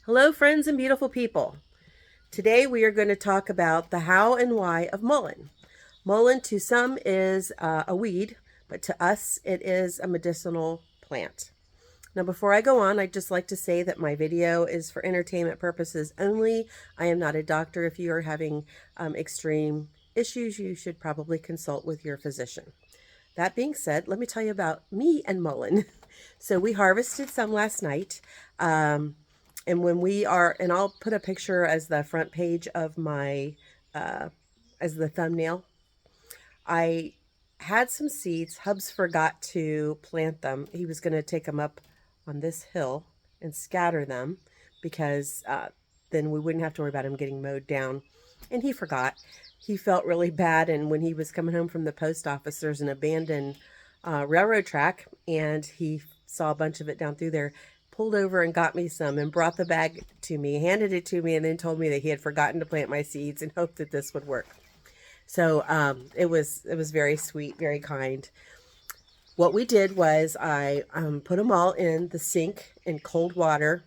Hello, friends and beautiful people. Today we are going to talk about the how and why of mullein. Mullein to some is a weed, but to us it is a medicinal plant. Now, before I go on, I'd just like to say that my video is for entertainment purposes only. I am not a doctor. If you are having extreme issues, you should probably consult with your physician. That being said, let me tell you about me and mullein. So we harvested some last night. And when we are, and I'll put a picture as the front page of my, as the thumbnail. I had some seeds. Hubs forgot to plant them. He was going to take them up on this hill and scatter them because then we wouldn't have to worry about him getting mowed down. And he forgot. He felt really bad. And when he was coming home from the post office, there's an abandoned railroad track, and he saw a bunch of it down through there, pulled over and got me some and brought the bag to me, handed it to me, and then told me that he had forgotten to plant my seeds and hoped that this would work. So it was very sweet, very kind. What we did was I put them all in the sink in cold water,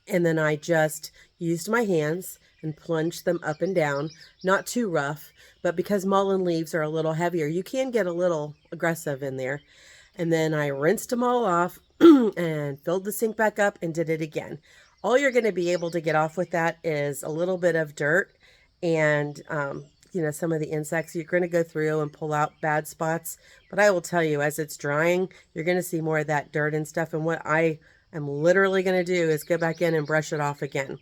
and then I just used my hands and plunged them up and down. Not too rough, but because mullein leaves are a little heavier, you can get a little aggressive in there. And then I rinsed them all off and filled the sink back up and did it again. All you're going to be able to get off with that is a little bit of dirt and some of the insects. You're going to go through and pull out bad spots. But I will tell you, as it's drying, you're going to see more of that dirt and stuff. And what I am literally going to do is go back in and brush it off again.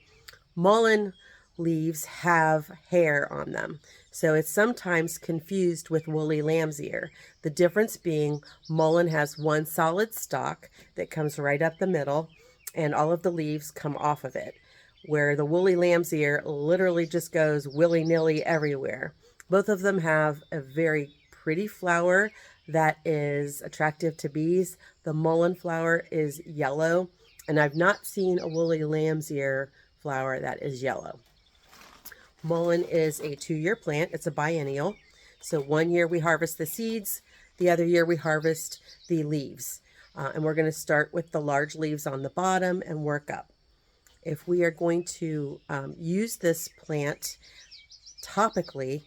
Mullein leaves have hair on them, so it's sometimes confused with woolly lamb's ear. The difference being mullein has one solid stalk that comes right up the middle, and all of the leaves come off of it, where the woolly lamb's ear literally just goes willy-nilly everywhere. Both of them have a very pretty flower that is attractive to bees. The mullein flower is yellow, and I've not seen a woolly lamb's ear flower that is yellow. Mullein is a 2-year plant. It's a biennial. So 1 year we harvest the seeds, the other year we harvest the leaves. And we're going to start with the large leaves on the bottom and work up. If we are going to use this plant topically,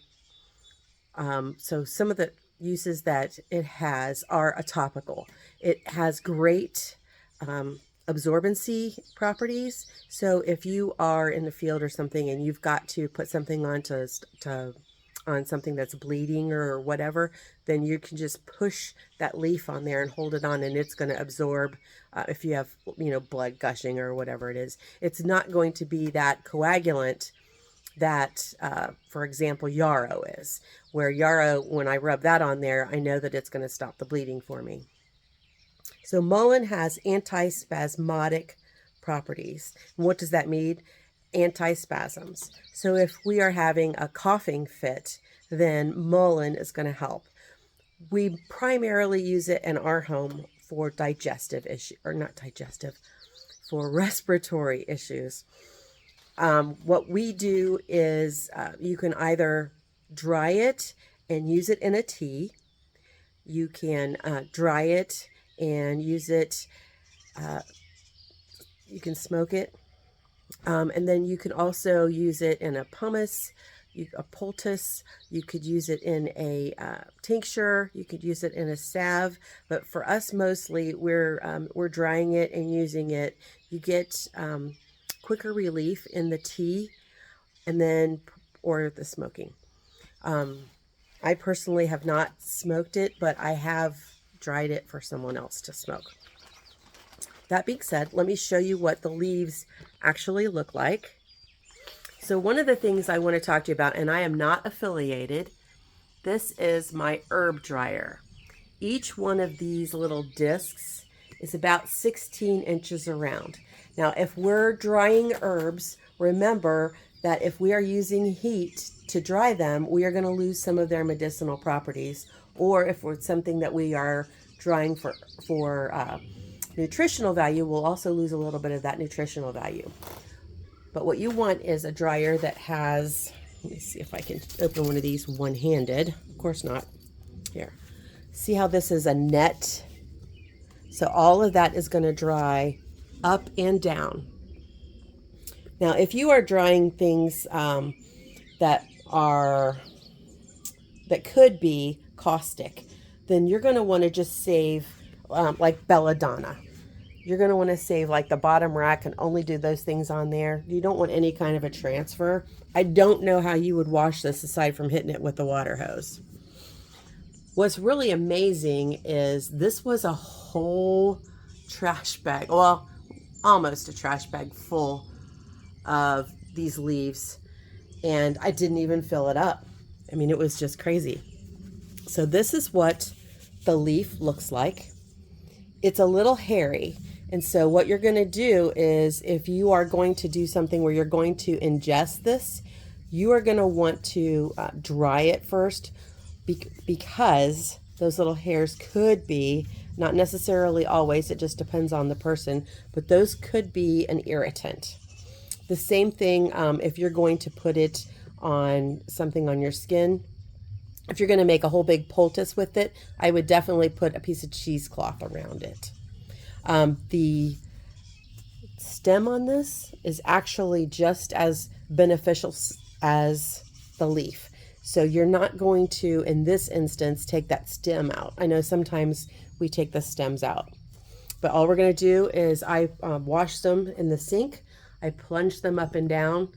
so some of the uses that it has are a topical. It has great absorbency properties. So if you are in the field or something and you've got to put something on on something that's bleeding or whatever, then you can just push that leaf on there and hold it on, and it's going to absorb if you have blood gushing or whatever it is. It's not going to be that coagulant that for example yarrow is, where yarrow, when I rub that on there, I know that it's going to stop the bleeding for me. So mullein has antispasmodic properties. And what does that mean? Antispasms. So if we are having a coughing fit, then mullein is going to help. We primarily use it in our home for digestive issues, or not digestive, for respiratory issues. What we do is you can either dry it and use it in a tea. You can dry it and use it, you can smoke it, and then you can also use it in a pumice, a poultice. You could use it in a tincture. You could use it in a salve. But for us, mostly we're drying it and using it. You get quicker relief in the tea, and then or the smoking. I personally have not smoked it, but I have dried it for someone else to smoke. That being said, let me show you what the leaves actually look like. So one of the things I want to talk to you about, and I am not affiliated, this is my herb dryer. Each one of these little discs is about 16 inches around. Now, if we're drying herbs, remember that if we are using heat to dry them, we are going to lose some of their medicinal properties. Or if it's something that we are drying for nutritional value, we'll also lose a little bit of that nutritional value. But what you want is a dryer that has, let me see if I can open one of these one-handed. Of course not. Here. See how this is a net? So all of that is going to dry up and down. Now, if you are drying things that are that could be caustic, then you're going to want to just save like belladonna. You're going to want to save like the bottom rack and only do those things on there. You don't want any kind of a transfer. I don't know how you would wash this aside from hitting it with the water hose. What's really amazing is this was a whole trash bag, well, almost a trash bag full of these leaves, and I didn't even fill it up. I mean, it was just crazy. So this is what the leaf looks like. It's a little hairy. And so what you're going to do is, if you are going to do something where you're going to ingest this, you are going to want to dry it first, because those little hairs could be, not necessarily always, it just depends on the person, but those could be an irritant. The same thing if you're going to put it on something on your skin. If you're going to make a whole big poultice with it, I would definitely put a piece of cheesecloth around it. The stem on this is actually just as beneficial as the leaf. So you're not going to, in this instance, take that stem out. I know sometimes we take the stems out. But all we're going to do is I wash them in the sink. I plunge them up and down.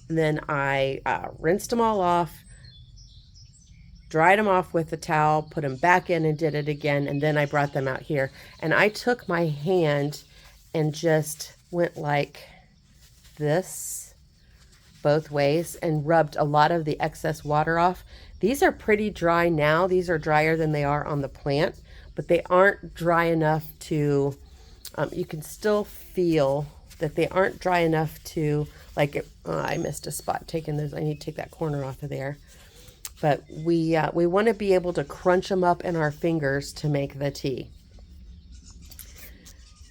And then I rinsed them all off, dried them off with a towel, put them back in and did it again. And then I brought them out here. And I took my hand and just went like this both ways and rubbed a lot of the excess water off. These are pretty dry now. These are drier than they are on the plant, but they aren't dry enough to, you can still feel that they aren't dry enough to, like, I missed a spot taking those. I need to take that corner off of there. But we want to be able to crunch them up in our fingers to make the tea.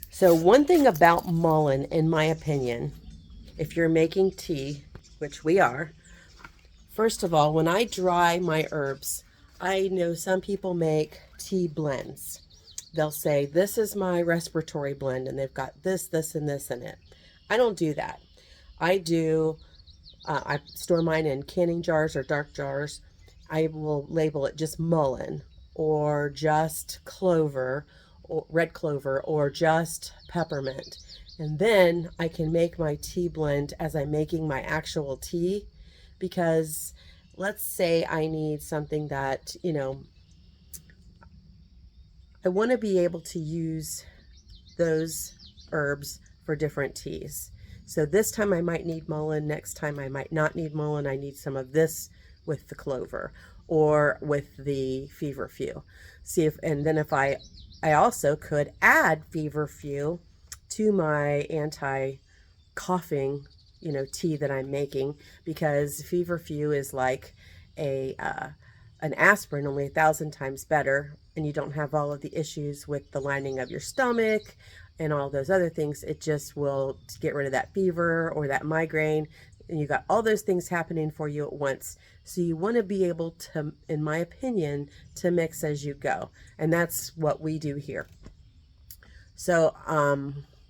So one thing about mullein, in my opinion, if you're making tea, which we are, first of all, when I dry my herbs, I know some people make tea blends. They'll say, this is my respiratory blend, and they've got this, this, and this in it. I don't do that. I store mine in canning jars or dark jars. I will label it just mullein, or just clover, or red clover, or just peppermint. And then I can make my tea blend as I'm making my actual tea, because let's say I need something that, you know, I want to be able to use those herbs for different teas. So this time I might need mullein, next time I might not need mullein. I need some of this with the clover or with the feverfew. See if, and then if I also could add feverfew to my anti-coughing, you know, tea that I'm making, because feverfew is like an aspirin, only 1,000 times better, and you don't have all of the issues with the lining of your stomach and all those other things. It just will get rid of that fever or that migraine, and you got all those things happening for you at once. So you want to be able to, in my opinion, to mix as you go, and that's what we do here. So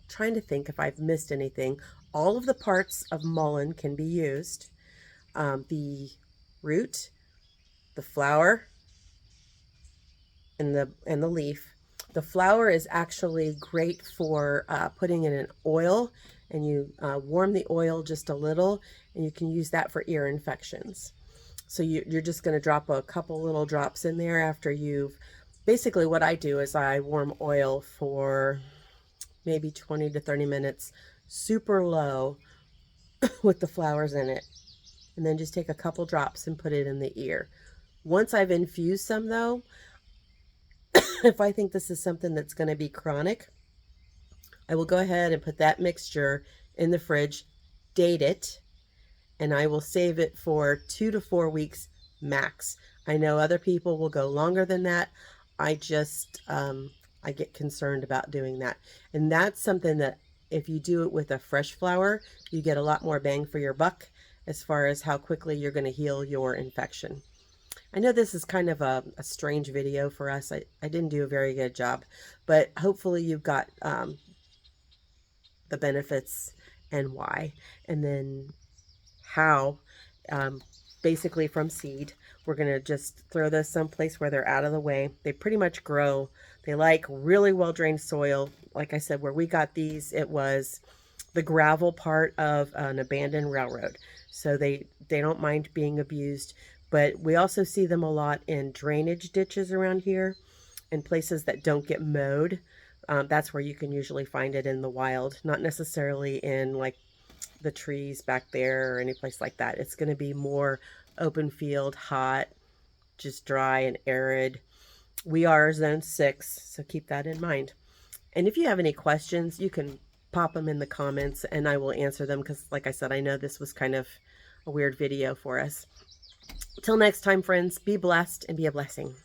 trying to think if I've missed anything. All of the parts of mullein can be used. The root, the flower, and the leaf. The flower is actually great for putting in an oil, and you warm the oil just a little, and you can use that for ear infections. So you're just going to drop a couple little drops in there after you've, basically what I do is I warm oil for maybe 20 to 30 minutes, super low, with the flowers in it, and then just take a couple drops and put it in the ear. Once I've infused some though, if I think this is something that's going to be chronic, I will go ahead and put that mixture in the fridge, date it, and I will save it for 2 to 4 weeks max. I know other people will go longer than that. I just, I get concerned about doing that. And that's something that if you do it with a fresh flower, you get a lot more bang for your buck as far as how quickly you're going to heal your infection. I know this is kind of a strange video for us. I didn't do a very good job, but hopefully you've got the benefits and why, and then how. Basically from seed, we're going to just throw those someplace where they're out of the way. They pretty much grow. They like really well drained soil. Like I said, where we got these, it was the gravel part of an abandoned railroad. So they don't mind being abused, but we also see them a lot in drainage ditches around here, in places that don't get mowed. That's where you can usually find it in the wild, not necessarily in like the trees back there or any place like that. It's going to be more open field, hot, just dry and arid. We are zone 6, so keep that in mind. And if you have any questions, you can pop them in the comments and I will answer them, because like I said, I know this was kind of a weird video for us. Till next time, friends, be blessed and be a blessing.